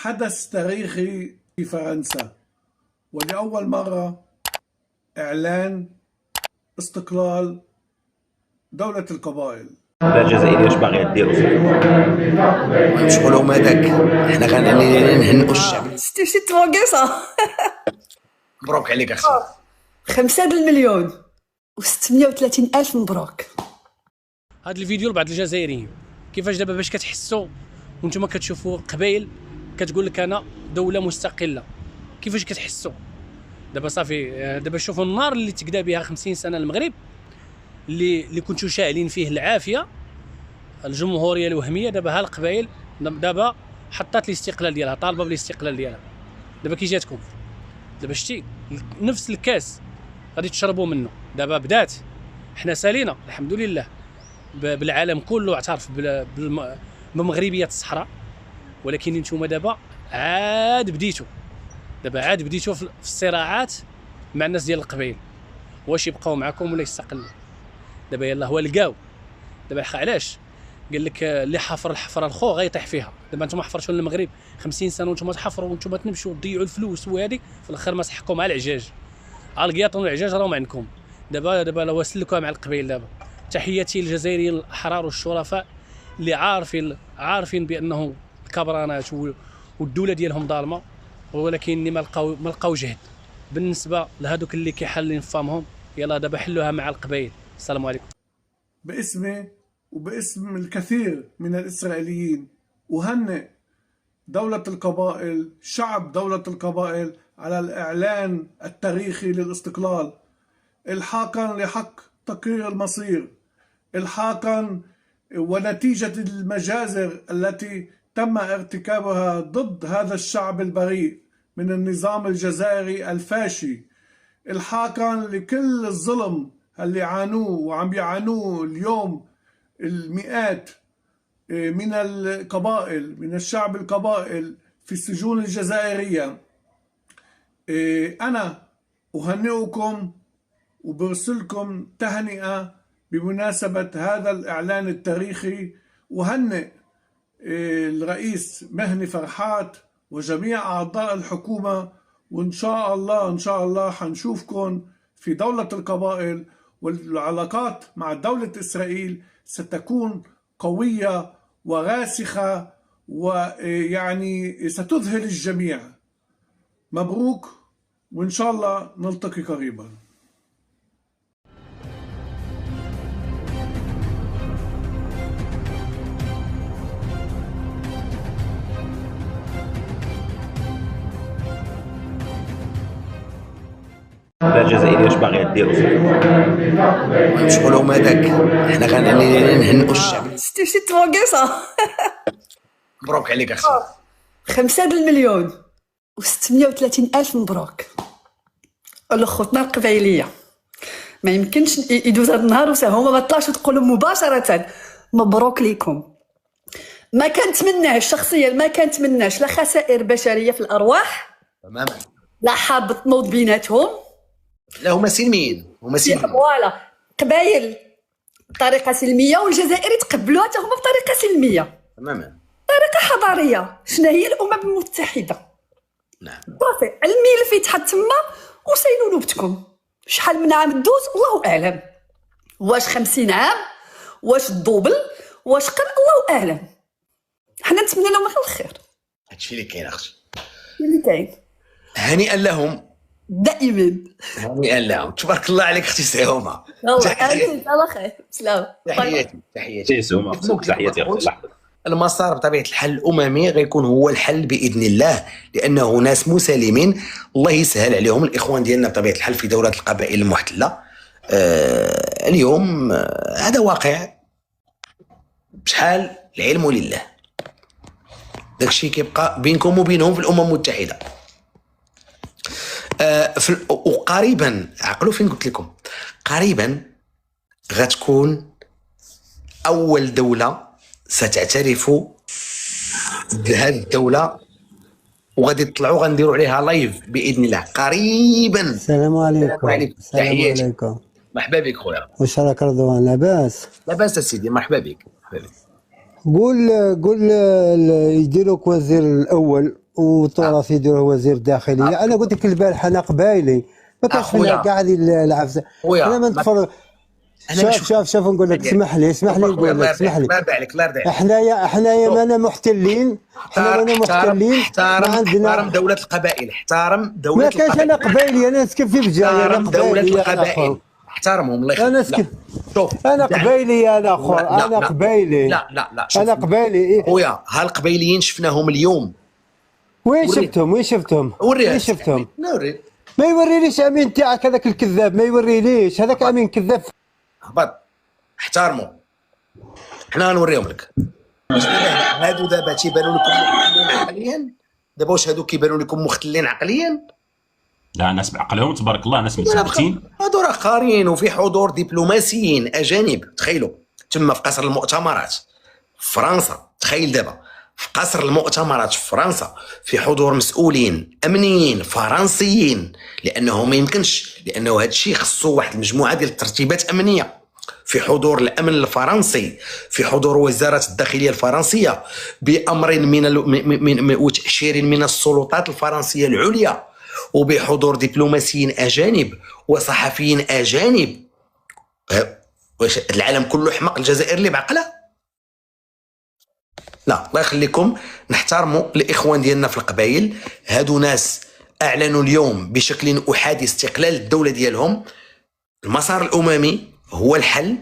حدث تاريخي في فرنسا، ولأول مرة إعلان استقلال دولة القبائل. لا الجزائري واش باغي ديروا شغل هما داك حنا غنهنئوا الشعب. شتي تواقصه. مبروك عليك اختي. 5 المليون و630 الف مبروك. هذا الفيديو لبعض الجزائريين كيفاش دابا باش كتحسوا وانتم كتشوفوا قبائل كتقول لك انا دوله مستقله، كيفاش كتحسوا دابا؟ صافي دابا شوفوا النار اللي تقدا بها 50 سنه المغرب، اللي كنتو شاعلين فيه العافيه الجمهوريه الوهميه. دابا ها القبائل دابا حطات الاستقلال ديالها، طالبه بالاستقلال ديالها. دابا كي جاتكم دابا شتي نفس الكاس غادي تشربوا منه. دابا بدات، حنا سالينا الحمد لله، بالعالم كله اعترف بمغربيه الصحراء، ولكن نتوما دابا عاد بديتوا في الصراعات مع الناس ديال القبائل، واش يبقاو معكم ولا يستقلوا؟ دابا يلاه هو لقاو. دابا علاش قال لك اللي حفر الحفره الخو غيطيح فيها؟ دابا نتوما حفرتوا المغرب 50 سنه وانتم تحفروا وانتم تنبشوا وتضيعوا الفلوس، وهذيك في الاخر ما سحقوا مع العجاج. القياطون والعجاج راهم عندكم. دابا لو سلكوها مع القبائل. دابا تحياتي للجزائريين الاحرار والشرفاء اللي عارفين بانه الكبرانات والدوله ديالهم ظالمه، ولكن ما لقاو جهد بالنسبه لهذوك اللي كيحلين فامهم. يلا دابا حلوها مع القبائل. السلام عليكم. باسمي وباسم الكثير من الإسرائيليين أهنئ دولة القبائل، شعب دولة القبائل، على الإعلان التاريخي للاستقلال، إلحاقا لحق تقرير المصير، إلحاقا ونتيجة المجازر التي تم ارتكابها ضد هذا الشعب البريء من النظام الجزائري الفاشي، إلحاقا لكل الظلم اللي عانوه وعم بيعانوه اليوم المئات من القبائل، من الشعب القبائل في السجون الجزائرية. أنا أهنئكم وبرسلكم تهنئة بمناسبة هذا الإعلان التاريخي. أهنئ الرئيس مهني فرحات وجميع أعضاء الحكومة، وإن شاء الله حنشوفكم في دولة القبائل، والعلاقات مع دولة إسرائيل ستكون قوية وراسخة، ويعني ستذهل الجميع. مبروك، وإن شاء الله نلتقي قريبا. لا الجزائري واش باغي ديروا شغل هما داك حنا غنهنئوا الشعب. شتي تواقصه. مبروك عليك اختي. 5 المليون و630 الف مبروك. الاخوتنا القبايليه ما يمكنش يدوز هذا النهار وهما ما طلعش وتقولوا مباشره مبروك ليكم. ما كنتمناش شخصيا، ما كنتمناش لا خسائر بشريه في الارواح تماما، لا حرب تنوض بيناتهم. لا هما سلميين، فوالا قبايل بطريقه سلميه، والجزائر يتقبلوها حتى هما بطريقه سلميه تماما، طريقه حضاريه. شنو هي الامم المتحده؟ نعم صافي الملف يتحط تما وسيلوا نوبتكم. شحال من عام دوز الله اعلم، واش 50 عام، واش الدوبل، واش قل، الله اعلم. حنا نتمنى لهم غير الخير. هادشي اللي كاين اختي، اللي كاين. هنيئا لهم دائما هنيئا لهم. تبارك الله عليك اختي سهومه. الله خير. سلام. تحياتي سهومه. تحياتي اختي. المسار بطبيعه الحل الاممي غيكون هو الحل باذن الله، لانه ناس مسالمين الله يسهل عليهم. الاخوان ديالنا بطبيعه الحل في دوله القبائل المحتله اليوم هذا واقع. بشحال العلم لله، داكشي كيبقى بينكم وبينهم في الامم المتحده. وقريبا عقلوا فين قلت لكم، قريبا غتكون اول دوله ستعترف بهذه الدوله، وغادي تطلعوا غنديروا عليها لايف باذن الله قريبا. السلام عليكم. تحياتي. عليكم. مرحبا بك خويا. واش راك رضوان؟ لاباس؟ لاباس سيدي، مرحبا بك. قول يديروك وزير الاول وتراث يدير وزير الداخليه. انا قلت لك البارح انا قبايلي ما كانش فيها كاع هذه العفسه. انا ما نتفرج. شوف نقول لك، اسمح لي نقول لك، اسمح لي. حنايا مانا محتلين، احترم دولة القبائل، احترم دولة القبائل. ما كانش انا قبايلي، انا نسكن في بجايه، انا دولة القبائل، احترمهم الله يخليك. انا نسكن، انا قبايلي، انا اخر، انا قبايلي. لا انا قبايلي خويا. ها القبايليين شفناهم اليوم، وين شفتهم؟ نوري. ما يوريليش امين تاعك هذاك الكذاب، ما يوريليش هذاك امين كذاب. هبط، احترموا، حنا غنوريهم لك. هادو دابا تيبانوا لكم مختلين عقليا؟ دابا واش هادو كيبانوا لكم مختلين عقليا؟ لا، ناس بعقلهم تبارك الله، ناس مثبتين. هادو راه قارين، وفي حضور دبلوماسيين اجانب. تخيلوا تما في قصر المؤتمرات في فرنسا، تخيل دابا في قصر المؤتمرات في فرنسا في حضور مسؤولين امنيين فرنسيين، لانه ما يمكنش، لانه هذا الشيء خصو واحد المجموعه ديال الترتيبات امنيه، في حضور الامن الفرنسي، في حضور وزاره الداخليه الفرنسيه، بامر من وتاشير من السلطات الفرنسيه العليا، وبحضور دبلوماسيين اجانب وصحفيين اجانب. واش العالم كله حمق، الجزائر اللي بعقله؟ لا، الله يخليكم، نحترموا الاخوان ديالنا في القبائل. هادو ناس اعلنوا اليوم بشكل احادي استقلال الدوله ديالهم. المسار الاممي هو الحل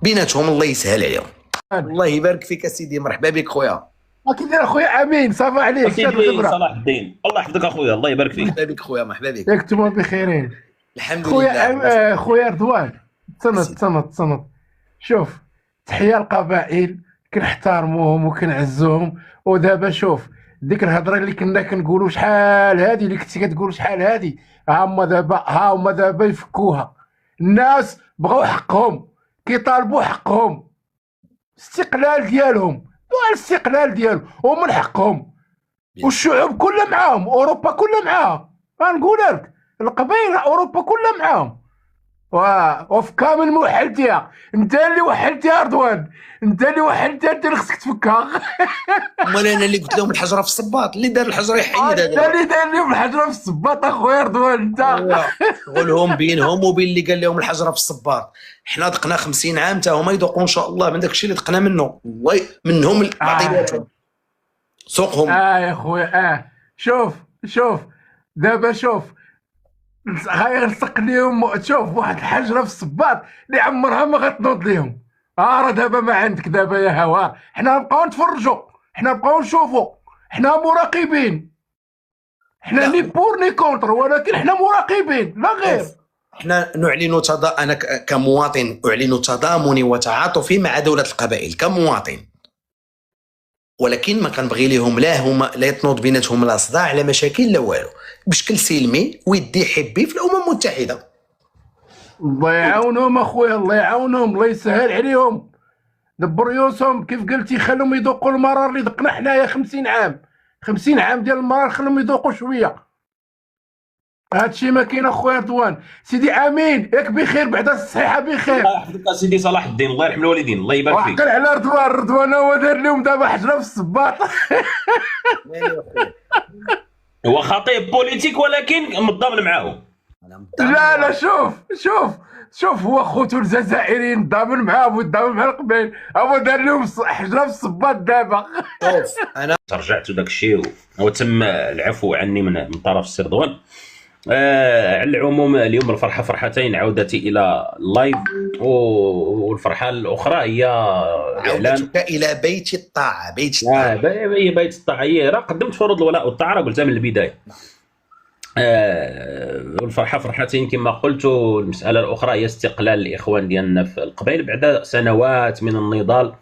بيناتهم، الله يسهل عليهم. الله يبارك فيك سيدي، مرحبا بك خويا. كي داير خويا امين؟ صافا عليك سيدي صلاح الدين، الله يحفظك اخويا، الله يبارك فيك. مرحبا بك خويا، مرحبا بك. ياك نتوما بخيرين؟ الحمد لله. خويا رضوان، تصنت. شوف، تحيه القبائل، كنحترموهم وكنعزوهم. ودابا شوف ديك الهضره اللي كنا كنقولوا شحال هادي، اللي كنتي كتقول شحال هادي، ها هما دابا يفكوها. الناس بغاو حقهم، كيطالبوا حقهم، الاستقلال ديالهم، الاستقلال ديالهم ومن حقهم. والشعوب كلها معاهم، اوروبا كلها معاها. غنقول لك القبائل اوروبا كلها معاهم، وفي كامل موحلتها. انت اللي وحلتها رضوان، انت اللي خصك تفكها. امال انا اللي قلت لهم الحجره في الصباط، اللي دار الحجره يحيد هذا. انت اللي دار لهم الحجره في الصباط اخويا رضوان. انت قولهم بينهم وبين اللي قال لهم الحجره في الصباط. حنا دقنا 50 عام حتى هما يذوقوا ان شاء الله من داك الشيء اللي دقنا منه، والله منهم معطياتهم سوقهم. يا خويا شوف دابا، شوف غيلصق ليهم، شوف واحد الحجره في الصباط اللي عمرها ما غتنوض ليهم. راه دابا ما عندك دابا يا هوا. حنا نبقاو نتفرجوا، حنا نبقاو نشوفوا، حنا مراقبين، حنا ني بور ني كونتر، ولكن حنا مراقبين لا غير. حنا نعلن انا كمواطن اعلن تضامني وتعاطفي مع دوله القبائل كمواطن، ولكن ما كنبغي لهم لا يتنوض بيناتهم لا صداع لا مشاكل لا والو، بشكل سلمي ويدي حبي في الامم المتحده. الله يعاونهم اخويا، الله يعاونهم، الله يسهل عليهم. دبر يوسهم كيف قلتي، خلهم يذوقوا المرار اللي ذقنا حنايا 50 عام، 50 عام ديال المرار، خلهم يذوقوا شويه. هادشي ما كاين اخويا رضوان. سيدي امين، ياك بخير بعدا الصحيحه بخير. الله يحفظك سيدي صلاح الدين، الله يرحم الوالدين، الله يبارك فيك. وعقل على رضوان هو دار لهم دابا حجره في الصباط. هو خطيب بوليتيك ولكن متضامن معاهم. لا شوف هو خوتو الجزائريين ضامن معاهم وضامن مع القبائل، هو دار لهم حجره في الصباط دابا. شوف انا رجعت داك الشيء وتم العفو عني من طرف السي رضوان. على العموم اليوم الفرحه فرحتين، عودتي الى اللايف، والفرحه الاخرى هي عودتك الى بيت الطاعه. بيت الطاعه هي راه قدمت فروض الولاء والطاعه، راه قلتها من البدايه. والفرحه فرحتين كما قلت. المساله الاخرى هي استقلال الاخوان ديالنا في القبائل بعد سنوات من النضال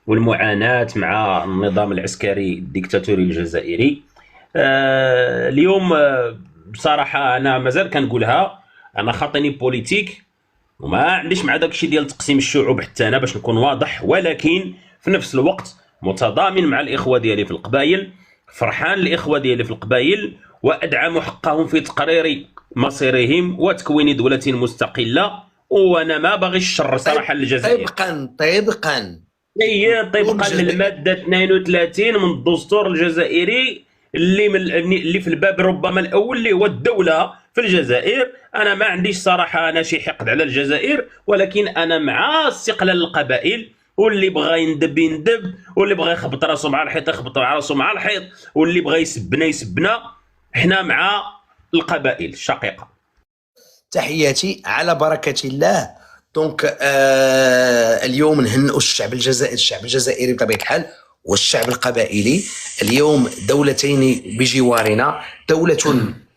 والمعاناه مع النظام العسكري الديكتاتوري الجزائري. اليوم بصراحه انا مازال كنقولها، انا خاطيني بوليتيك وما عنديش مع داك الشيء ديال تقسيم الشعوب حتى انا باش نكون واضح، ولكن في نفس الوقت متضامن مع الاخوه ديالي في القبائل، فرحان الاخوه ديالي في القبائل، وادعم حقهم في تقرير مصيرهم وتكوين دوله مستقله. وانا ما باغي الشر صراحه للجزائر. طبقا هي طبقا للماده 32 من الدستور الجزائري اللي في الباب ربما الاول اللي هو الدوله في الجزائر. انا ما عنديش صراحه انا شي حقد على الجزائر، ولكن انا مع استقلال القبائل، واللي بغى يندب يندب، واللي بغى يخبط راسو مع الحيط يخبط راسو مع الحيط، واللي بغى يسبنا يسبنا. حنا مع القبائل الشقيقه. تحياتي على بركه الله. دونك اليوم نهنئوا الشعب الجزائري بطبيعه الحال والشعب القبائلي. اليوم دولتين بجوارنا، دولة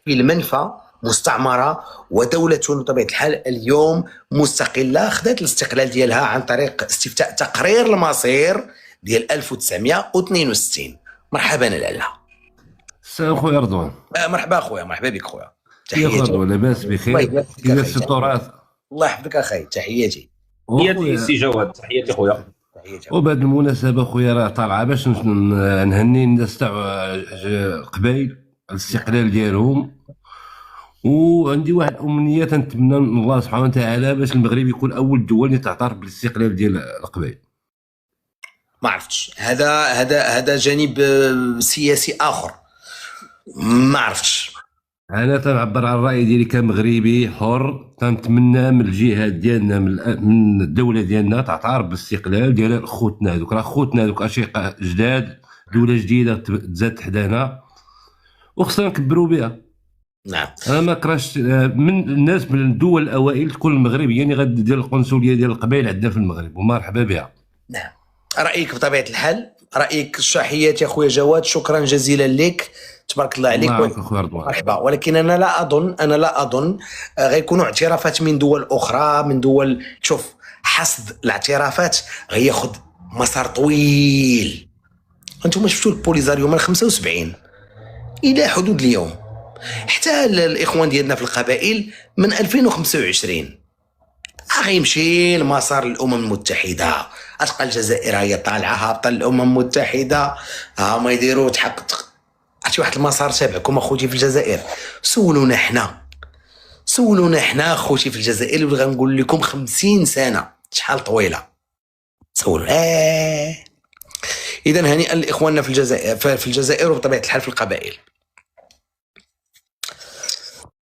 في المنفى مستعمرة، ودولة بطبيعة الحال اليوم مستقلة خذت الاستقلال ديالها عن طريق استفتاء تقرير المصير ديال 1962. مرحبا لاله. السلام خويا رضوان. مرحبا خويا، مرحبا بك خويا. تحياتي رضوان، لاباس بخير؟ كيفاش التراث؟ الله يحفظك اخي. تحياتي. تحياتي سي جواد. تحياتي خويا. وبهذه المناسبة خويا راه طالعة باش نهني الناس تاع قبايل الاستقلال ديالهم، وعندي واحد الأمنية تنتمنى من الله سبحانه وتعالى باش المغرب يكون أول دول اللي تعترف بالاستقلال ديال القبايل. ما عرفتش، هذا جانب سياسي آخر، ما عرفتش. انا تنعبر عن الراي ديالي كمغربي حر، تنتمنى من الجهات ديالنا من الدوله ديالنا تعترف بالاستقلال ديال خوتنا هذوك. راه خوتنا هذوك اشقاء جداد، دوله جديده تزاد حدانا وخصنا نكبروا بها. نعم. انا ما كرهتش من الناس من الدول الاوائل تكون المغربيه اللي غدير القنصليه ديال القبائل عندنا في المغرب، ومرحبا بها. نعم. رايك بطبيعه الحال، رايك الشحيات يا خويا جواد. شكرا جزيلا لك، تبارك الله عليك. مرحبا. ولكن انا لا اظن غيكونوا اعترافات من دول اخرى، من دول. شوف، حصد الاعترافات غياخذ مسار طويل. انتم شفتوا البوليزاريو من 75 الى حدود اليوم، حتى الاخوان ديالنا في القبائل من 2025 غيمشي المسار الامم المتحده. اتبقى الجزائر هي طالعه هابطه الامم المتحده، ما يديروا تحقق. عرفتي واحد المسار تابعكم اخوتي في الجزائر. سولونا حنا اخوتي في الجزائر، اللي غنقول لكم 50 سنه شحال طويله. سولوا. اذا هنيئا لاخواننا في الجزائر وبطبيعه الحال في القبائل.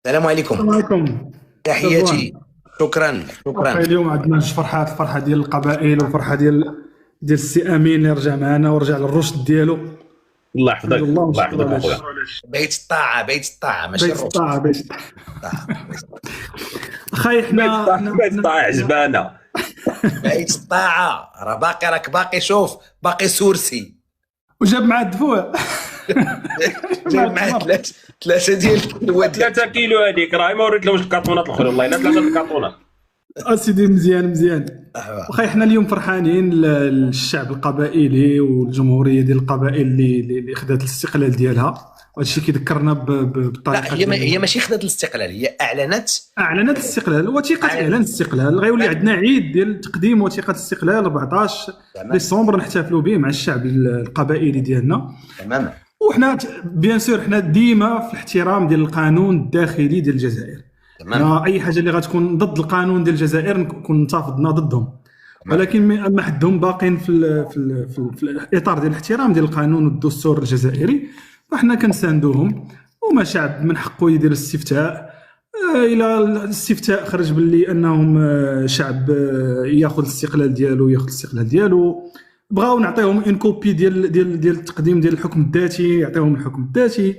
السلام عليكم. السلام عليكم. تحياتي. شكرا. اليوم عندنا جوج فرحات، الفرحه ديال القبائل والفرحه ديال السي امين اللي رجع معنا ورجع للرشد ديالو. الله يحفظك. الله يحفظك اخويا. بيت الطاعه ماشي بيت الطاعه. اخي حنا بيت الطاعه عجبانه. بيت الطاعه راه باقي شوف باقي سورسي. وجاب معاه الدفوع. جاب معاه ثلاثه ديال الكيلوات. 3 كيلو هذيك راه ما وريتلهمش الكرطونات الاخرى. والله الا 3 الكرطونات. اسيدي مزيان. واخا حنا اليوم فرحانين للشعب القبائلي والجمهوريه ديال القبائل اللي خدات الاستقلال ديالها. وهذا الشيء كيذكرنا بطريقه. لا، هي ماشي خدات الاستقلال، هي اعلنت الاستقلال. وثيقه اعلان الاستقلال غيولي عندنا عيد ديال تقديم وثيقه الاستقلال 14 ديسمبر نحتفلوا به مع الشعب القبائلي ديالنا. تماما. وحنا بيان سور حنا ديما في الاحترام ديال القانون الداخلي ديال الجزائر. اي حاجه اللي غتكون ضد القانون ديال الجزائر نكون انتفضنا ضدهم، ولكن ما حدهم باقين في الاطار ديال الاحترام ديال القانون والدستور الجزائري، فاحنا كنساندوهم. وما شعب من حقه يدير الاستفتاء. الى الاستفتاء خرج باللي انهم شعب ياخذ الاستقلال ديالو، بغاو نعطيهم ان كوبي ديال التقديم ديال الحكم الذاتي، يعطيهم الحكم الذاتي.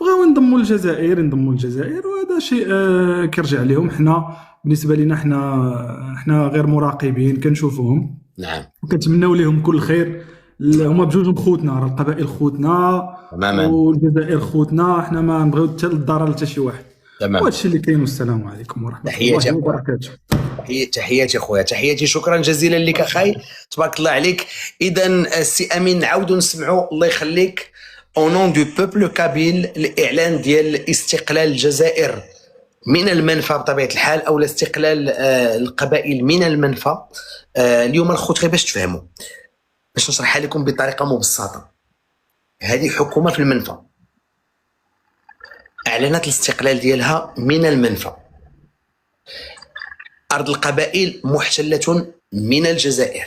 بغاو ينضموا للجزائر، وهذا شيء كيرجع لهم. حنا بالنسبه لنا حنا غير مراقبين كنشوفوهم. نعم. وكنتمناو لهم كل خير. هما بجوجهم خوتنا، راه القبائل خوتنا تماما، والجزائر خوتنا. حنا ما نبغيو حتى الضرر حتى شي واحد. تمام. وهذا الشيء اللي كاين. والسلام عليكم ورحمه الله وبركاته. تحياتي خويا. تحياتي. شكرا جزيلا لك اخي، تبارك الله عليك. اذا السي امين نعاودوا نسمعوا الله يخليك au nom du peuple kabyle الاعلان ديال استقلال الجزائر من المنفى بطبيعه الحال، او الاستقلال القبائل من المنفى. اليوم الخوت غير باش تفهموا، باش نشرحها لكم بطريقه مبسطه. هذه حكومه في المنفى اعلنت الاستقلال ديالها من المنفى. ارض القبائل محتله من الجزائر.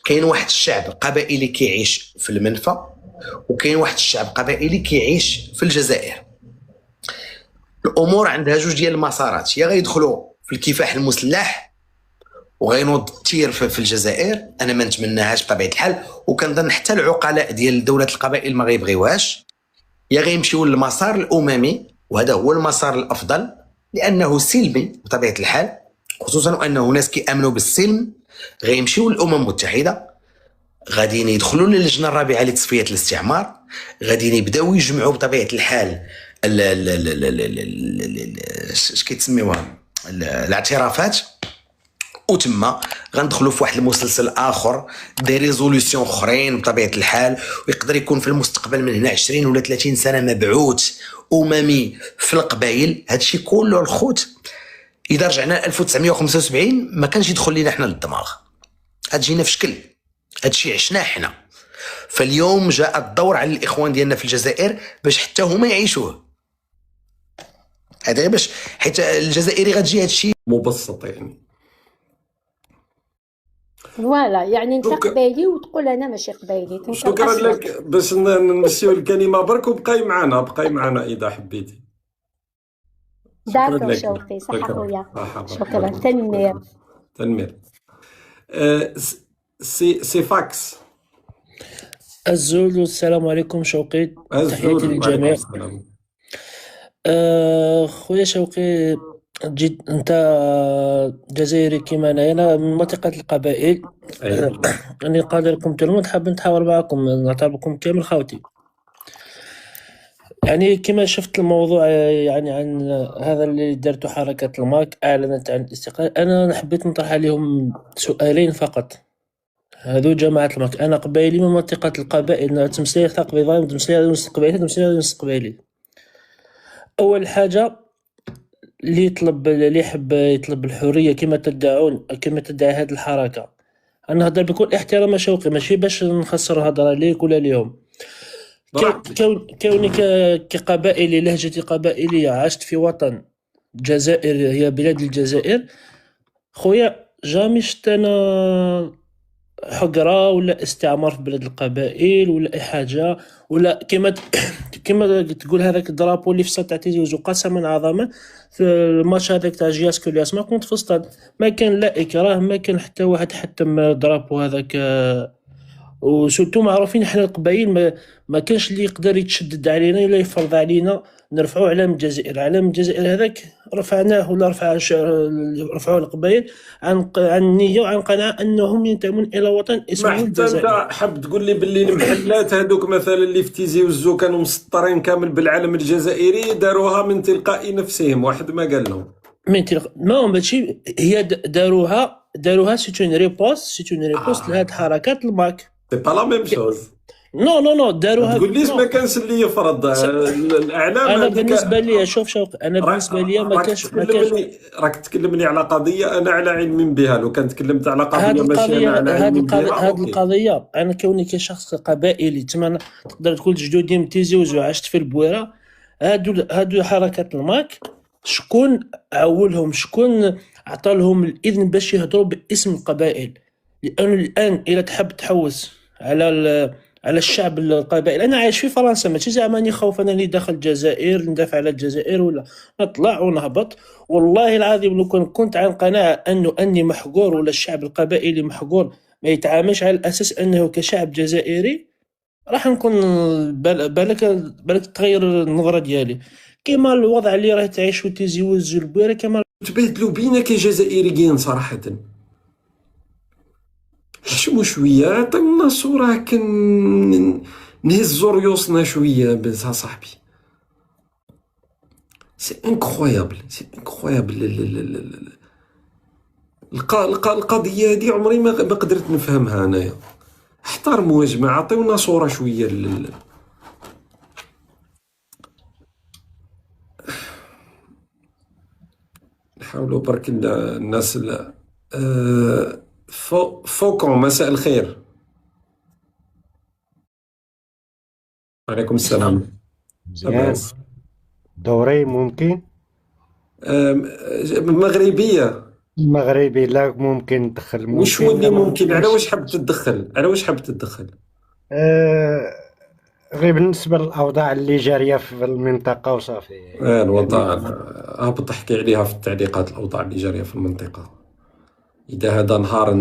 كاين واحد الشعب قبائلي كيعيش في المنفى، وكاين واحد الشعب قبائلي كيعيش في الجزائر. الامور عندها جوج ديال المسارات، يا غيدخلوا في الكفاح المسلح وغينوض التير في الجزائر، انا ما نتمناهاش بطبيعه الحال، وكنظن حتى العقلاء ديال دوله القبائل ما غيبغيوهاش، يا غيمشيو للمسار الاممي، وهذا هو المسار الافضل لانه سلمي بطبيعه الحال، خصوصا انه ناس كيامنوا بالسلم غيمشيو للامم المتحده، غاديين يدخلوا للجنه الرابعه لتصفيه الاستعمار، غاديين يبداو يجمعوا بطبيعه الحال اش كيتسميوها الاعترافات، وتما غندخلوا في واحد المسلسل اخر دي ريزوليسيون اخرين بطبيعه الحال، ويقدر يكون في المستقبل من هنا 20 ولا 30 سنه مبعوث اممي في القبائل. هادشي كله الخوت اذا رجعنا ل 1975 ما كانش يدخل لينا حنا للدماغ، هاد جينا في شكل، هادشي عشناه حنا. فاليوم جاء الدور على الاخوان ديالنا في الجزائر باش حتى هما يعيشوه، هذا باش حيت الجزائري غتجي هادشي مبسط يعني. فوالا يعني انت قبايلي وتقول انا ماشي قبايلي. شكرا لك، باش نمشيو الكلمه برك، وبقاي معنا اذا حبيتي. داكو شوقي، صح خويا، شكرا. تنمير سي فاكس. الزول، السلام عليكم شوقي، تحياتي للجميع. خويا شوقي، جيت انت جزائري كيما انا من منطقه القبائل. راني قادر لكم تلمود، حاب نتحاور معكم، نعتبركم كامل خاوتي. يعني كما شفت الموضوع يعني عن هذا اللي درتو حركه الماك، اعلنت عن الاستقلال. انا حبيت نطرح عليهم سؤالين فقط. هذو جماعه الماك، انا قبائلي من منطقه القبائل، تمثيليه ثقافي، تمثيليه قبائليه، تمثيليه قبائلي. اول حاجه اللي يحب يطلب الحريه كما تدعون، كما تدعي هذه الحركه، انا نهضر بكل احترام شوقي، ماشي باش نخسر هضره ليك ولا اليوم. كوني كقبائلي، لهجتي قبائليه، عشت في وطن الجزائر، هي بلاد الجزائر خويا، جامي شفت انا حقره ولا استعمار في بلاد القبائل ولا اي حاجه، ولا كما تقول هذاك الدرابو اللي في سطح تيزوز قسما عظما في الماتش هذاك تاع جياس كولياس، ما كنت في الصاد، ما كان لا اكراه، ما كان حتى واحد حتى درابو هذاك. وسورتو معروفين احنا القبائل ما كانش اللي يقدر يتشدد علينا ولا يفرض علينا نرفعوا علم الجزائر. علم الجزائر هذاك رفعناه ولا رفعوه القبائل عن نية وعن قناعة انهم ينتمون الى وطن اسمه الجزائر. ما حتى انت حاب تقول لي باللي المحلات هذوك مثلا اللي في تيزي وزو كانوا مسطرين كامل بالعلم الجزائري، داروها من تلقاء نفسهم، واحد ما قال لهم ما ماشي هي داروها سيتون ريبوست لهاد حركات الماك. سي با لا ميم شوز. نو داروها. تقول ليش ما كانش اللي يفرض الاعلام؟ انا بالنسبه لي شوف انا بالنسبه لي ما كانش راك تكلمني على قضيه انا على علم بها. لو كان تكلمت على قضيه ماشي انا على علم بها. هذه القضيه انا كوني كشخص قبائلي تما تقدر تقول جدودي متيزي وعشت في البويره، هادو حركات الماك شكون عولهم، شكون عطى لهم الاذن باش يهضروا باسم القبائل؟ لانه الان اذا تحب تحوس على الشعب القبائل، انا عايش في فرنسا، ماشي زعما اني خوف انا اللي داخل الجزائر ندافع على الجزائر ولا نطلع ونهبط. والله العظيم لو كنت عن قناعه اني محقور ولا الشعب القبائلي محقور ما يتعاملش على الاساس انه كشعب جزائري، راح نكون بالك تغير النظره ديالي. كما الوضع اللي راه تعيشو تيزي وزو البويره، كما تبادلوا بينا كجزائريين صراحه. حشموا شويه، عطيونا صوره هكا نهزوا ريوسنا شويه بس صاحبي. سي انكرويابل القضيه هذه عمري ما قدرت نفهمها انايا. احترموا يا جماعه، عطيونا صوره شويه نحاولوا برك الناس فوكون. مساء الخير. وعليكم السلام. دوري ممكن مغربية. المغربي لا ممكن ندخل. واش هو اللي ممكن؟ على واش حاب تدخل؟ على واش حاب تدخل؟ غير بالنسبه للاوضاع اللي جاريه في المنطقه وصافي. الوضع هبط احكي عليها في التعليقات، الاوضاع اللي جاريه في المنطقه. اذا هذا نهار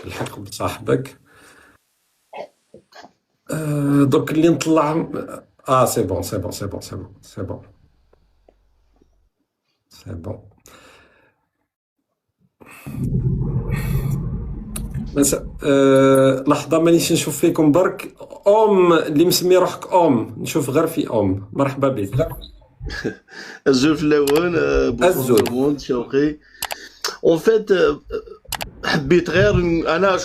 الحق بصاحبك. دوك اللي نطلع سي بون سي بون سي بون سي بون سي بون سي بون. لحظة مانيش نشوف فيكم برك. اللي مسمي روحك نشوف غير في مرحبا بك. الزول في الاول الزول شوقي. اون فيت حبيت غير انا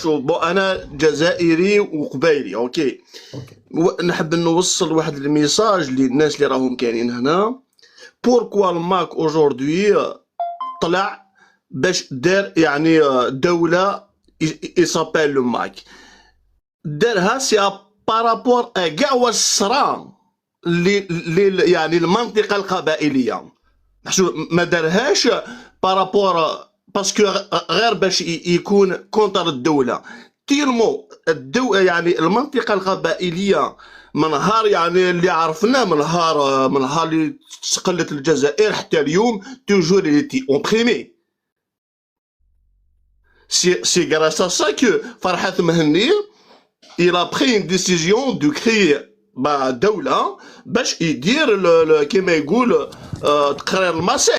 انا جزائري وقبايلي اوكي. نحب نوصل واحد الميساج للناس اللي راهم كاينين هنا. بوركوا الماك اوجوردي طلع باش دار يعني دولة يسابيل لو ماك، دارها سي بارابور كاع واش صرا يعني المنطقة القبائلية. ما دارهاش بارابور باسكو غير باش يكون كونتر الدولة. تيلمو يعني المنطقة القبائلية من نهار يعني اللي عرفناه من نهار اللي استقلت الجزائر حتى اليوم توجور ليتي اومبريمي. سي غراس ا سا كو فرحات مهني il a pris une décision de créer دولة باش يدير كيما يقول تقرير المصير.